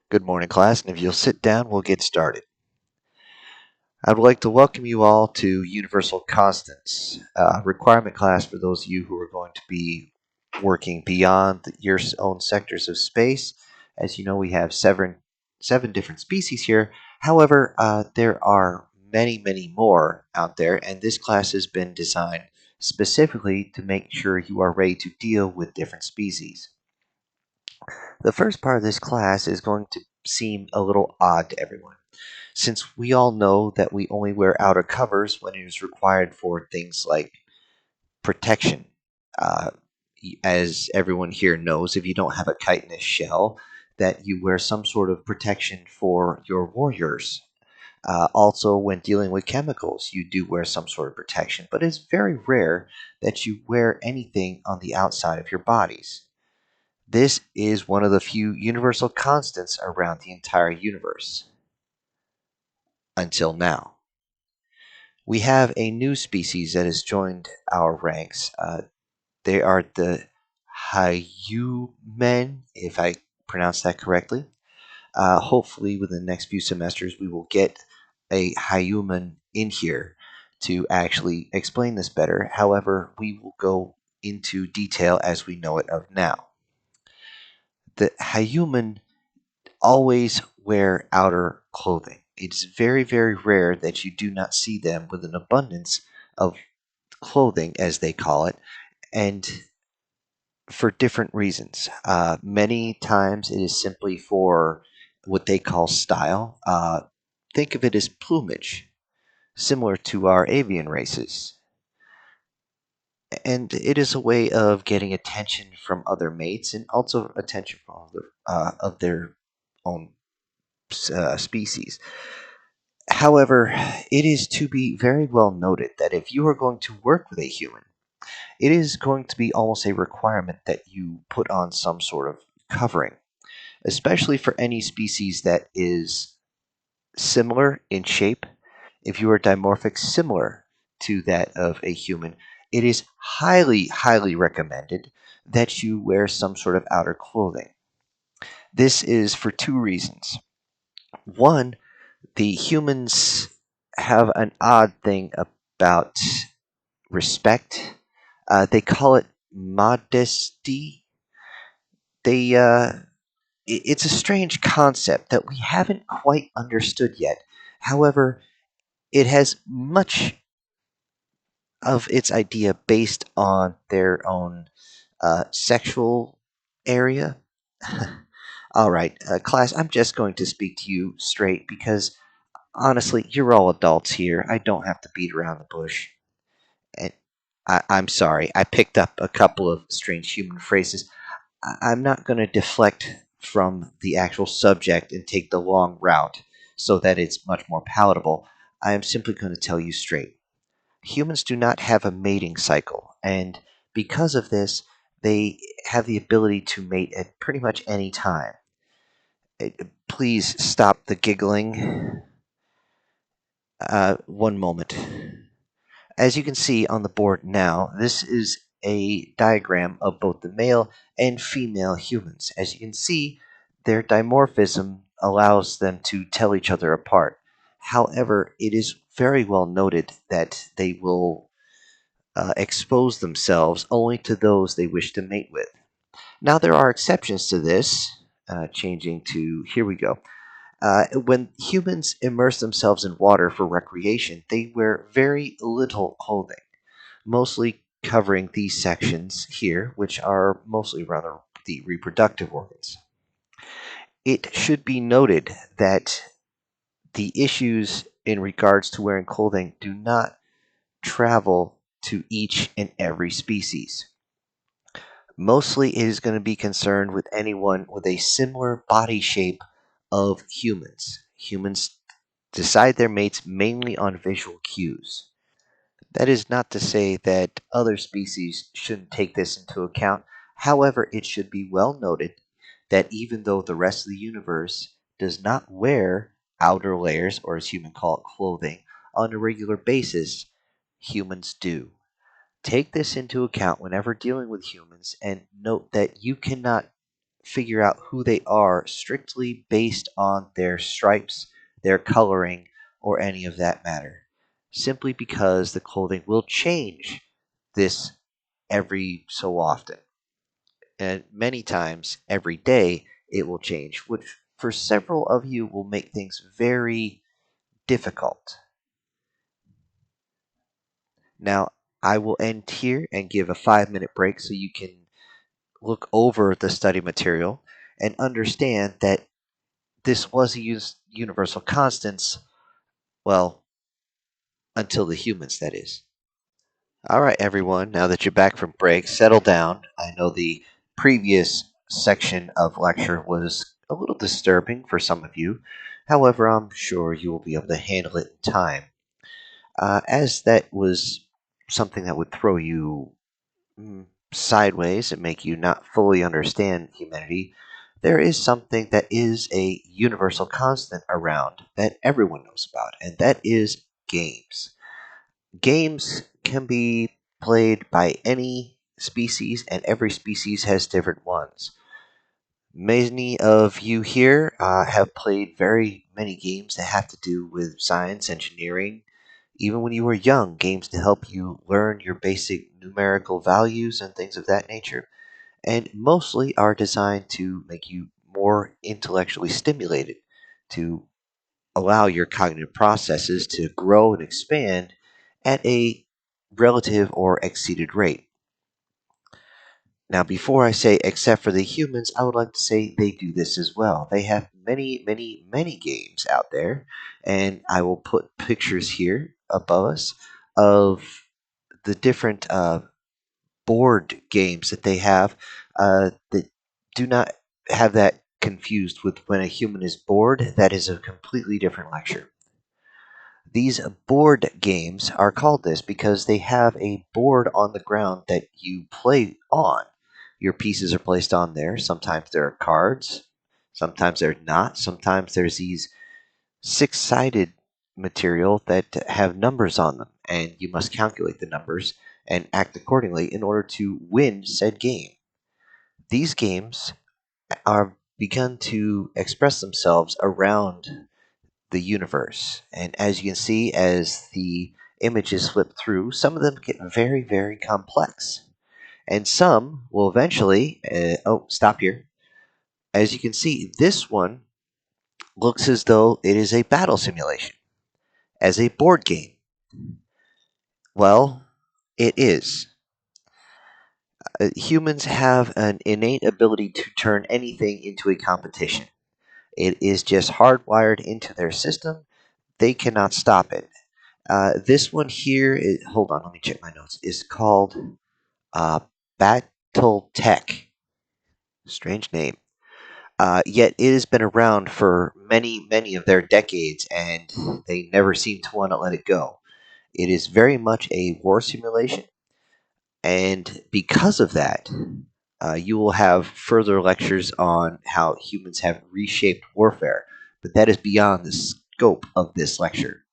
Good morning, class, and if you'll sit down, we'll get started. I would like to welcome you all to Universal Constants, requirement class for those of you who are going to be working beyond your own sectors of space. As you know, we have seven different species here. However, there are many, many more out there, and this class has been designed specifically to make sure you are ready to deal with different species. The first part of this class is going to seem a little odd to everyone, since we all know that we only wear outer covers when it is required for things like protection. Uh, as everyone here knows, if you don't have a chitinous shell, that you wear some sort of protection for your warriors. Also, when dealing with chemicals, you do wear some sort of protection, but it's very rare that you wear anything on the outside of your bodies. This is one of the few universal constants around the entire universe. Until now. We have a new species that has joined our ranks. They are the Hyumen, if I pronounce that correctly. Hopefully, within the next few semesters, we will get a Hyumen in here to actually explain this better. However, we will go into detail as we know it of now. The Hyumen always wear outer clothing. It's very, very rare that you do not see them with an abundance of clothing, as they call it, and for different reasons. Many times it is simply for what they call style. Think of it as plumage, similar to our avian races. And it is a way of getting attention from other mates and also attention from other, of their own species. However, it is to be very well noted that if you are going to work with a human, it is going to be almost a requirement that you put on some sort of covering, especially for any species that is similar in shape. If you are dimorphic similar to that of a human, it is highly, highly recommended that you wear some sort of outer clothing. This is for two reasons. One, the humans have an odd thing about respect. They call it modesty. It's a strange concept that we haven't quite understood yet. However, it has much of its idea based on their own sexual area. All right, class, I'm just going to speak to you straight because honestly, you're all adults here. I don't have to beat around the bush. And I'm sorry, I picked up a couple of strange human phrases. I'm not going to deflect from the actual subject and take the long route so that it's much more palatable. I am simply going to tell you straight. Humans do not have a mating cycle, and because of this, they have the ability to mate at pretty much any time. Please stop the giggling. One moment. As you can see on the board now, this is a diagram of both the male and female humans. As you can see, their dimorphism allows them to tell each other apart. However, it is very well noted that they will expose themselves only to those they wish to mate with. Now, there are exceptions to this. Changing to here we go. When humans immerse themselves in water for recreation, they wear very little clothing, mostly covering these sections here, which are mostly rather the reproductive organs. It should be noted that the issues in regards to wearing clothing do not travel to each and every species. Mostly it is going to be concerned with anyone with a similar body shape of humans. Humans decide their mates mainly on visual cues. That is not to say that other species shouldn't take this into account. However, it should be well noted that even though the rest of the universe does not wear outer layers, or as humans call it, clothing, on a regular basis, humans do. Take this into account whenever dealing with humans and note that you cannot figure out who they are strictly based on their stripes, their coloring, or any of that matter, simply because the clothing will change this every so often. And many times every day it will change, which for several of you will make things very difficult. Now, I will end here and give a 5-minute break so you can look over the study material and understand that this was a universal constant, well, until the humans, that is. All right, everyone, now that you're back from break, settle down. I know the previous section of lecture was a little disturbing for some of you. However, I'm sure you will be able to handle it in time. As that was something that would throw you sideways and make you not fully understand humanity, there is something that is a universal constant around that everyone knows about, and that is games. Games can be played by any species, and every species has different ones. Many of you here have played very many games that have to do with science, engineering, even when you were young, games to help you learn your basic numerical values and things of that nature, and mostly are designed to make you more intellectually stimulated, to allow your cognitive processes to grow and expand at a relative or exceeded rate. Now, before I say except for the humans, I would like to say they do this as well. They have many, many, many games out there, and I will put pictures here above us of the different board games that they have that do not have that confused with when a human is bored. That is a completely different lecture. These board games are called this because they have a board on the ground that you play on. Your pieces are placed on there. Sometimes there are cards, sometimes they're not. Sometimes there's these six-sided material that have numbers on them, and you must calculate the numbers and act accordingly in order to win said game. These games are begun to express themselves around the universe. And as you can see, as the images flip through, some of them get very, very complex. And some will eventually. Stop here. As you can see, this one looks as though it is a battle simulation, as a board game. Well, it is. Humans have an innate ability to turn anything into a competition. It is just hardwired into their system. They cannot stop it. This one here, hold on, let me check my notes, is called uh, Battletech. Strange name. Yet it has been around for many, many of their decades, and they never seem to want to let it go. It is very much a war simulation, and because of that, you will have further lectures on how humans have reshaped warfare, but that is beyond the scope of this lecture.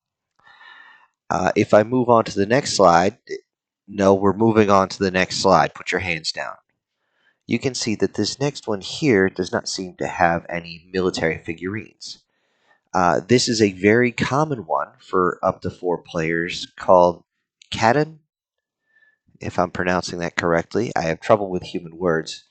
If I move on to the next slide, no, we're moving on to the next slide. Put your hands down. You can see that this next one here does not seem to have any military figurines. This is a very common one for up to 4 players called Catan, if I'm pronouncing that correctly. I have trouble with human words.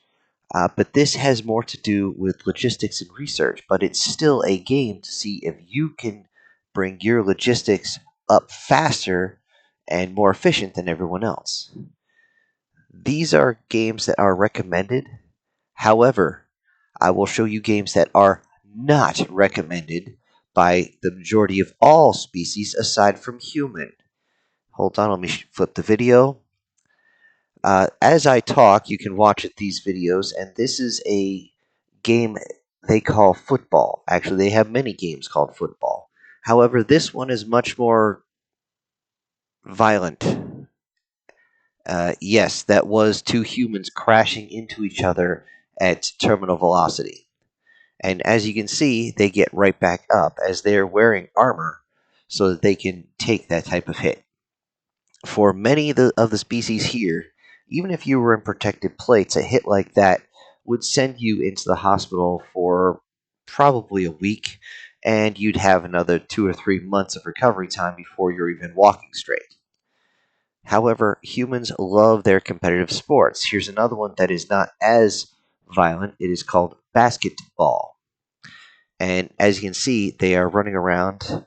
But this has more to do with logistics and research, but it's still a game to see if you can bring your logistics up faster and more efficient than everyone else. These are games that are recommended. However, I will show you games that are not recommended by the majority of all species aside from human. Hold on, let me flip the video. As I talk, you can watch these videos, and this is a game they call football. Actually, they have many games called football. However, this one is much more violent. Yes, that was two humans crashing into each other at terminal velocity. And as you can see, they get right back up as they're wearing armor so that they can take that type of hit. For many of the species here, even if you were in protected plates, a hit like that would send you into the hospital for probably a week, and you'd have another 2 or 3 months of recovery time before you're even walking straight. However, humans love their competitive sports. Here's another one that is not as violent. It is called basketball. And as you can see, they are running around.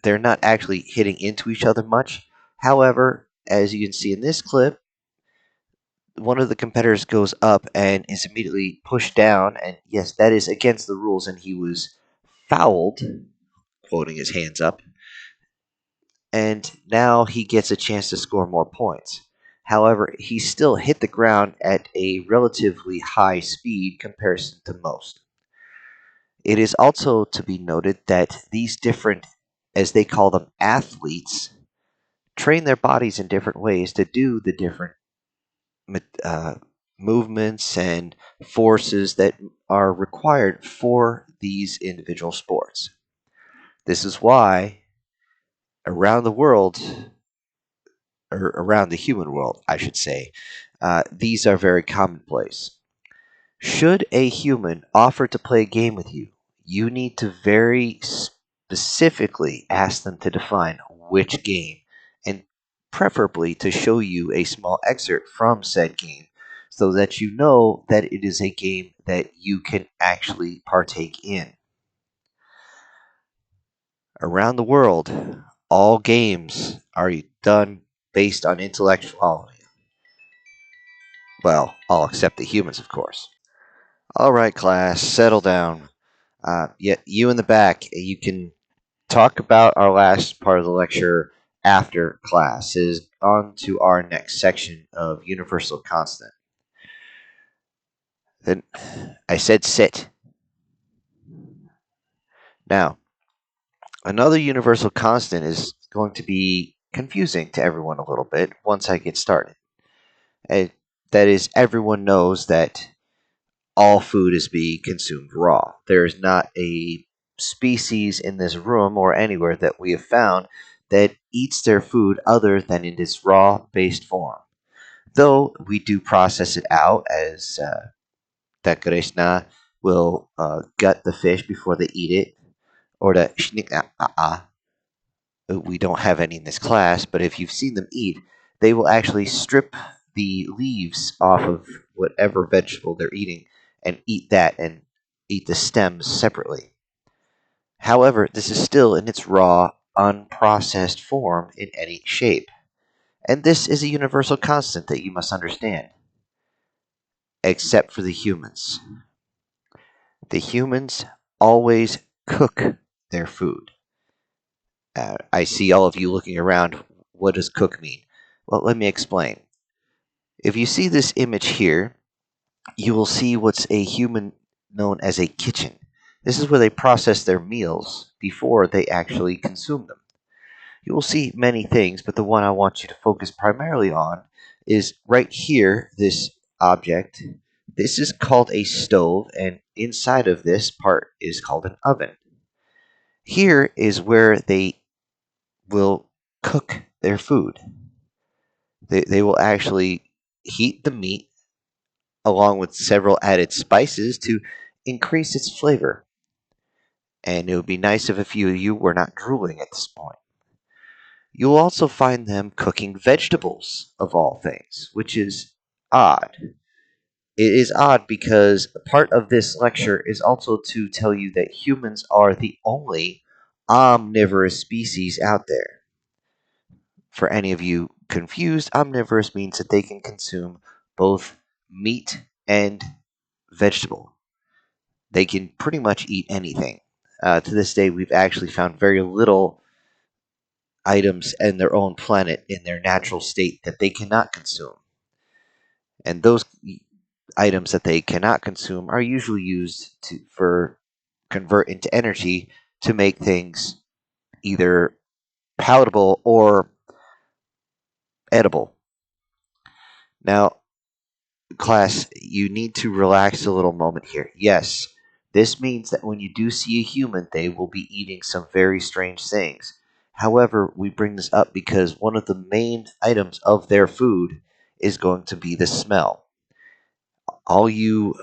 They're not actually hitting into each other much. However, as you can see in this clip, one of the competitors goes up and is immediately pushed down. And yes, that is against the rules, and he was fouled, quoting his hands up. And now he gets a chance to score more points. However, he still hit the ground at a relatively high speed comparison to most. It is also to be noted that these different, as they call them, athletes, train their bodies in different ways to do the different uh, movements and forces that are required for these individual sports. This is why around the world, or around the human world, I should say, these are very commonplace. Should a human offer to play a game with you, you need to very specifically ask them to define which game, and preferably to show you a small excerpt from said game so that you know that it is a game that you can actually partake in. Around the world, all games are done based on intellectuality. Well, all except the humans, of course. All right, class, settle down. Yet you in the back, you can talk about our last part of the lecture after class. It is on to our next section of universal constant. Then I said sit. Now, another universal constant is going to be confusing to everyone a little bit once I get started. And that is, everyone knows that all food is being consumed raw. There is not a species in this room or anywhere that we have found that eats their food other than in its raw based form. Though we do process it out, as that Krishna will gut the fish before they eat it, or the we don't have any in this class, but if you've seen them eat, they will actually strip the leaves off of whatever vegetable they're eating and eat that and eat the stems separately. However, this is still in its raw, unprocessed form in any shape. And this is a universal constant that you must understand, except for the humans. The humans always cook their food. I see all of you looking around. What does cook mean? Well, let me explain. If you see this image here, you will see what's a human known as a kitchen. This is where they process their meals before they actually consume them. You will see many things, but the one I want you to focus primarily on is right here, this object. This is called a stove, and inside of this part is called an oven. Here is where they will cook their food. They will actually heat the meat along with several added spices to increase its flavor. And it would be nice if a few of you were not drooling at this point. You'll also find them cooking vegetables, of all things, which is odd. It is odd because part of this lecture is also to tell you that humans are the only omnivorous species out there. For any of you confused, omnivorous means that they can consume both meat and vegetable. They can pretty much eat anything. To this day, we've actually found very little items in their own planet in their natural state that they cannot consume. And those items that they cannot consume are usually used for convert into energy to make things either palatable or edible. Now, class, you need to relax a little moment here. Yes, this means that when you do see a human, they will be eating some very strange things. However, we bring this up because one of the main items of their food is going to be the smell. All you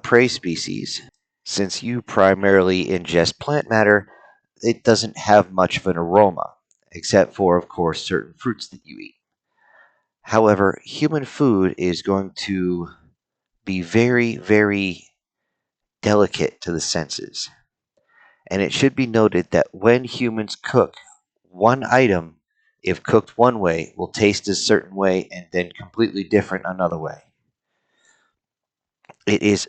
prey species, since you primarily ingest plant matter, it doesn't have much of an aroma, except for, of course, certain fruits that you eat. However, human food is going to be very, very delicate to the senses. And it should be noted that when humans cook, one item, if cooked one way, will taste a certain way and then completely different another way. It is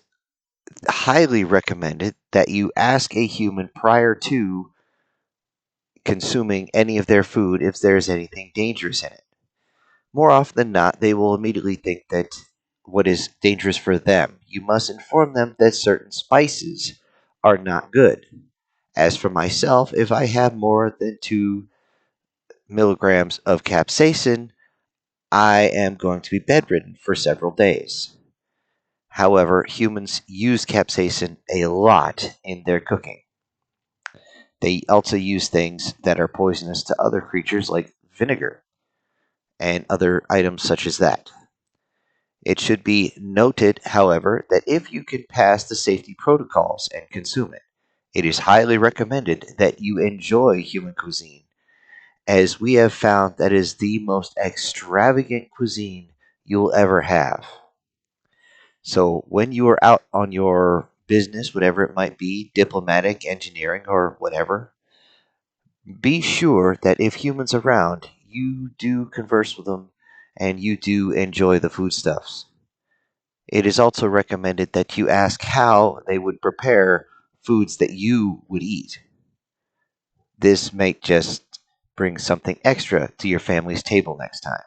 highly recommended that you ask a human prior to consuming any of their food if there's anything dangerous in it. More often than not, they will immediately think that what is dangerous for them. You must inform them that certain spices are not good. As for myself, if I have more than 2 milligrams of capsaicin, I am going to be bedridden for several days. However, humans use capsaicin a lot in their cooking. They also use things that are poisonous to other creatures like vinegar and other items such as that. It should be noted, however, that if you can pass the safety protocols and consume it, it is highly recommended that you enjoy human cuisine, as we have found that is the most extravagant cuisine you'll ever have. So, when you are out on your business, whatever it might be, diplomatic, engineering, or whatever, be sure that if humans around, you do converse with them and you do enjoy the foodstuffs. It is also recommended that you ask how they would prepare foods that you would eat. This might just bring something extra to your family's table next time.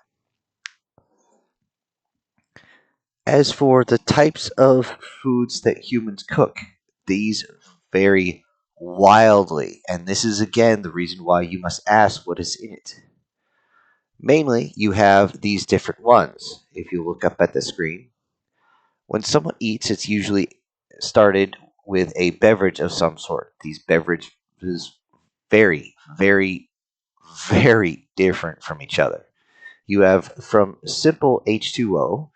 As for the types of foods that humans cook, these vary wildly, and this is again the reason why you must ask what is in it. Mainly, you have these different ones. If you look up at the screen, when someone eats, it's usually started with a beverage of some sort. These beverages very, very, very different from each other. You have from simple H2O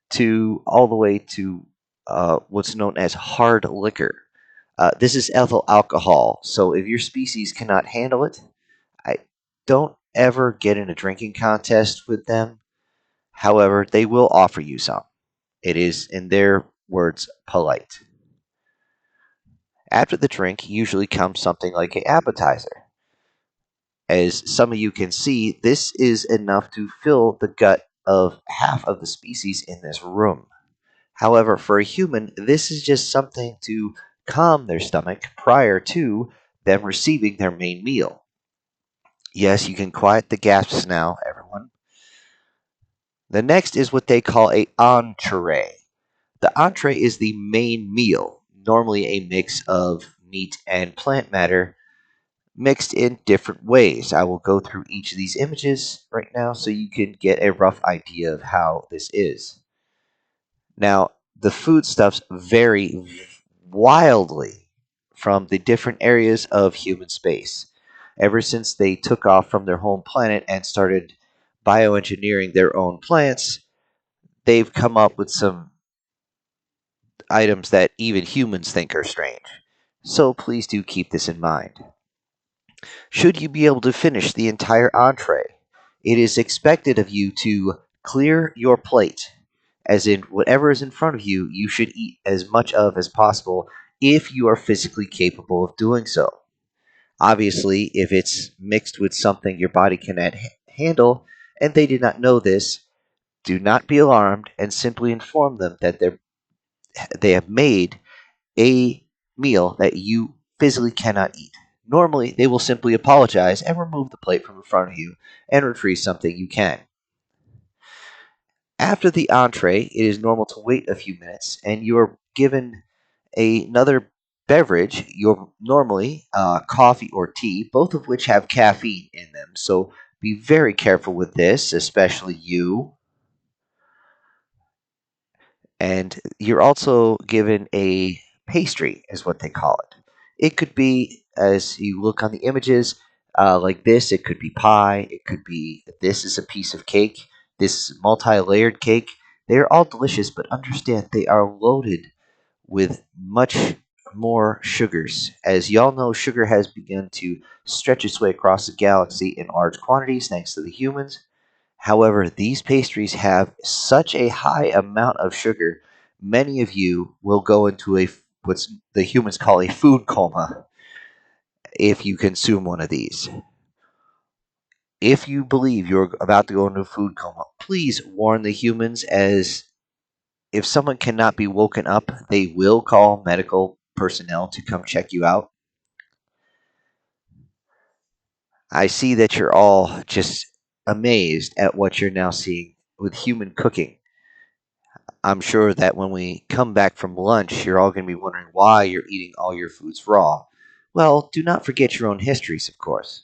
to all the way to what's known as hard liquor. This is ethyl alcohol, so if your species cannot handle it, I don't ever get in a drinking contest with them. However, they will offer you some. It is, in their words, polite. After the drink usually comes something like an appetizer. As some of you can see, this is enough to fill the gut of half of the species in this room. However, for a human, this is just something to calm their stomach prior to them receiving their main meal. Yes, you can quiet the gasps now, everyone. The next is what they call a entree. The entree is the main meal, normally a mix of meat and plant matter mixed in different ways. I will go through each of these images right now so you can get a rough idea of how this is. Now, the foodstuffs vary wildly from the different areas of human space. Ever since they took off from their home planet and started bioengineering their own plants, they've come up with some items that even humans think are strange. So please do keep this in mind. Should you be able to finish the entire entree, it is expected of you to clear your plate, as in whatever is in front of you, you should eat as much of as possible if you are physically capable of doing so. Obviously, if it's mixed with something your body cannot handle and they did not know this, do not be alarmed and simply inform them that they have made a meal that you physically cannot eat. Normally, they will simply apologize and remove the plate from in front of you and retrieve something you can. After the entree, it is normal to wait a few minutes and you are given another beverage, your normally coffee or tea, both of which have caffeine in them. So be very careful with this, especially you. And you're also given a pastry, is what they call it. It could be, as you look on the images, like this. It could be pie. It could be this is a piece of cake. This multi-layered cake. They are all delicious, but understand they are loaded with much more sugars. As y'all know, sugar has begun to stretch its way across the galaxy in large quantities thanks to the humans. However, these pastries have such a high amount of sugar, many of you will go into what's the humans call a food coma if you consume one of these. If you believe you're about to go into a food coma, please warn the humans, as if someone cannot be woken up, they will call medical personnel to come check you out. I see that you're all just amazed at what you're now seeing with human cooking. I'm sure that when we come back from lunch, you're all going to be wondering why you're eating all your foods raw. Well, do not forget your own histories, of course.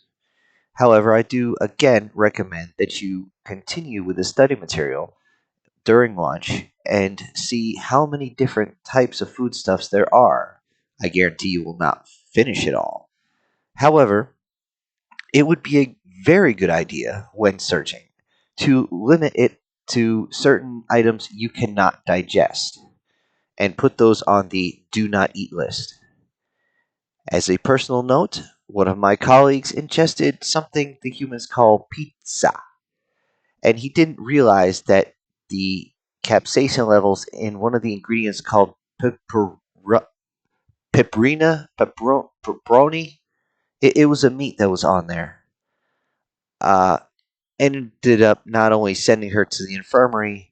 However, I do again recommend that you continue with the study material during lunch and see how many different types of foodstuffs there are. I guarantee you will not finish it all. However, it would be a very good idea when searching to limit it to certain items you cannot digest and put those on the do not eat list. As a personal note, one of my colleagues ingested something the humans call pizza, and he didn't realize that the capsaicin levels in one of the ingredients called pepperoni, it was a meat that was on there. Uh, Ended up not only sending her to the infirmary,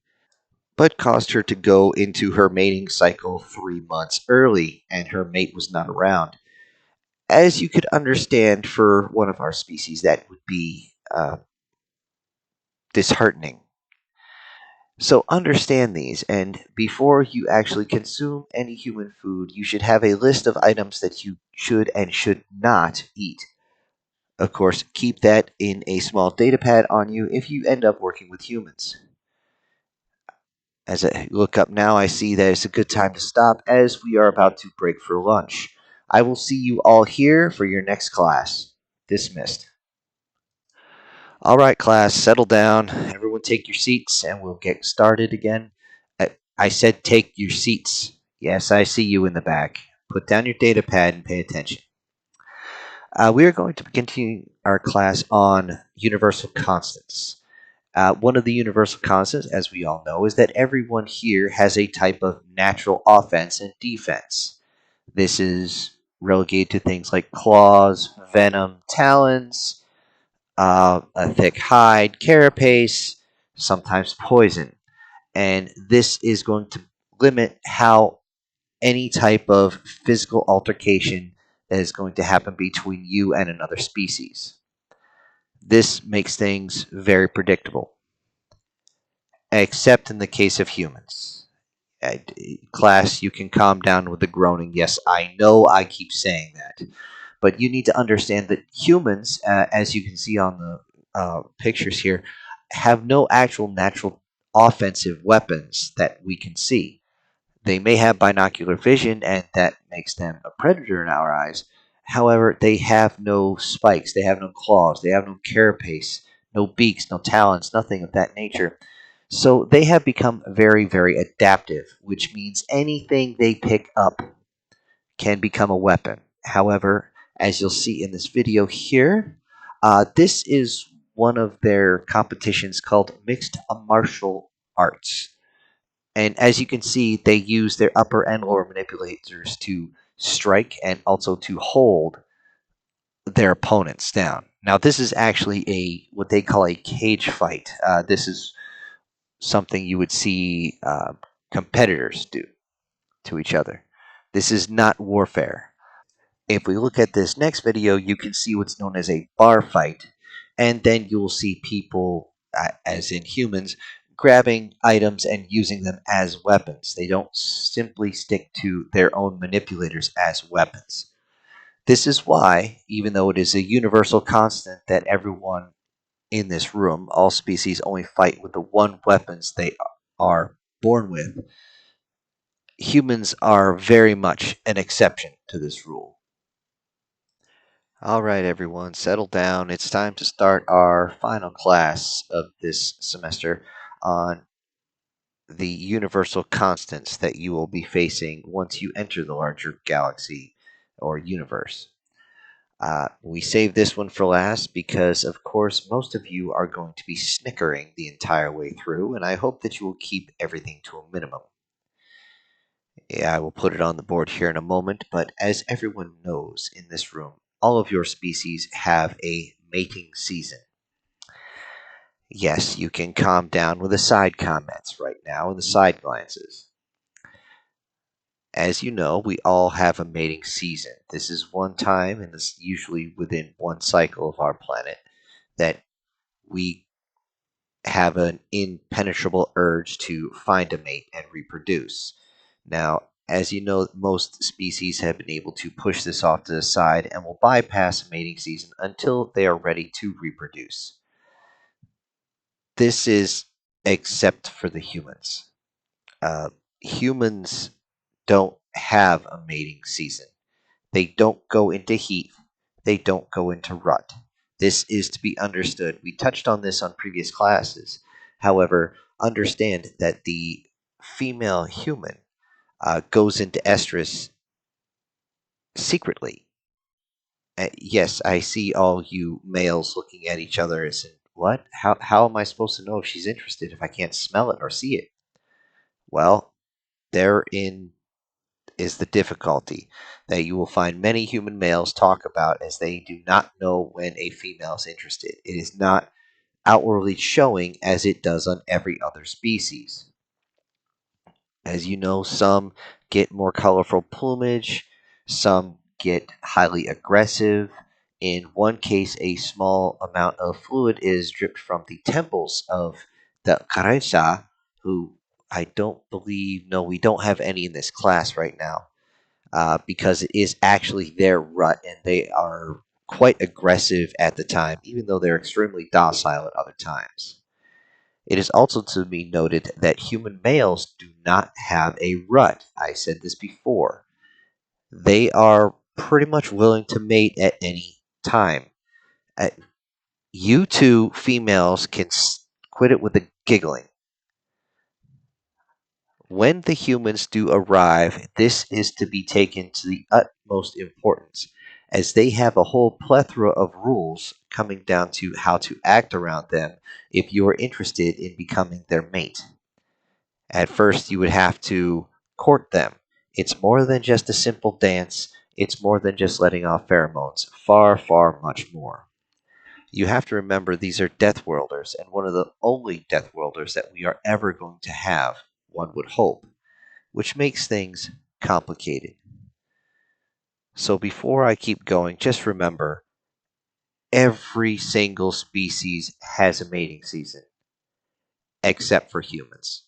but caused her to go into her mating cycle 3 months early, and her mate was not around. As you could understand, for one of our species, that would be disheartening. So understand these, and before you actually consume any human food, you should have a list of items that you should and should not eat. Of course, keep that in a small data pad on you if you end up working with humans. As I look up now, I see that it's a good time to stop as we are about to break for lunch. I will see you all here for your next class. Dismissed. All right, class, settle down. Everyone take your seats and we'll get started again. I said take your seats. Yes, I see you in the back. Put down your data pad and pay attention. We are going to continue our class on universal constants. One of the universal constants, as we all know, is that everyone here has a type of natural offense and defense. This is relegated to things like claws, venom, talons, a thick hide, carapace, sometimes poison. And this is going to limit how any type of physical altercation that is going to happen between you and another species. This makes things very predictable, except in the case of humans. Uh, Class, you can calm down with the groaning. Yes, I know I keep saying that. But you need to understand that humans, as you can see on the pictures here, have no actual natural offensive weapons that we can see. They may have binocular vision, and that makes them a predator in our eyes. However, they have no spikes, they have no claws, they have no carapace, no beaks, no talons, nothing of that nature. So they have become very, very adaptive, which means anything they pick up can become a weapon. However, as you'll see in this video here, this is one of their competitions called Mixed Martial Arts. And as you can see, they use their upper and lower manipulators to strike and also to hold their opponents down. Now, this is actually a what they call a cage fight. This is something you would see competitors do to each other. This is not warfare. If we look at this next video, you can see what's known as a bar fight, and then you'll see people, as in humans, grabbing items and using them as weapons. They don't simply stick to their own manipulators as weapons. This is why, even though it is a universal constant that everyone in this room, all species only fight with the one weapons they are born with, humans are very much an exception to this rule. All right, everyone, settle down. It's time to start our final class of this semester on the universal constants that you will be facing once you enter the larger galaxy or universe. We saved this one for last because, of course, most of you are going to be snickering the entire way through, and I hope that you will keep everything to a minimum. Yeah, I will put it on the board here in a moment, but as everyone knows in this room, all of your species have a mating season. Yes, you can calm down with the side comments right now and the side glances. As you know, we all have a mating season. This is one time, and it's usually within one cycle of our planet, that we have an impenetrable urge to find a mate and reproduce. Now, as you know, most species have been able to push this off to the side and will bypass a mating season until they are ready to reproduce. This is except for the humans. Humans don't have a mating season. They don't go into heat. They don't go into rut. This is to be understood. We touched on this on previous classes. However, understand that the female human goes into estrus secretly. Yes, I see all you males looking at each other and saying, "What? How am I supposed to know if she's interested if I can't smell it or see it?" Well, therein is the difficulty that you will find many human males talk about, as they do not know when a female is interested. It is not outwardly showing as it does on every other species. As you know, some get more colorful plumage, some get highly aggressive. In one case, a small amount of fluid is dripped from the temples of the Karensa, who I don't believe, no, we don't have any in this class right now, because it is actually their rut, and they are quite aggressive at the time, even though they're extremely docile at other times. It is also to be noted that human males do not have a rut. I said this before. They are pretty much willing to mate at any time. Uh, you two females can quit it with the giggling. When the humans do arrive, this is to be taken to the utmost importance, as they have a whole plethora of rules coming down to how to act around them if you are interested in becoming their mate. At first, you would have to court them. It's more than just a simple dance, it's more than just letting off pheromones. Far, far much more. You have to remember these are Death Worlders, and one of the only Death Worlders that we are ever going to have, one would hope, which makes things complicated. So before I keep going, just remember every single species has a mating season, except for humans.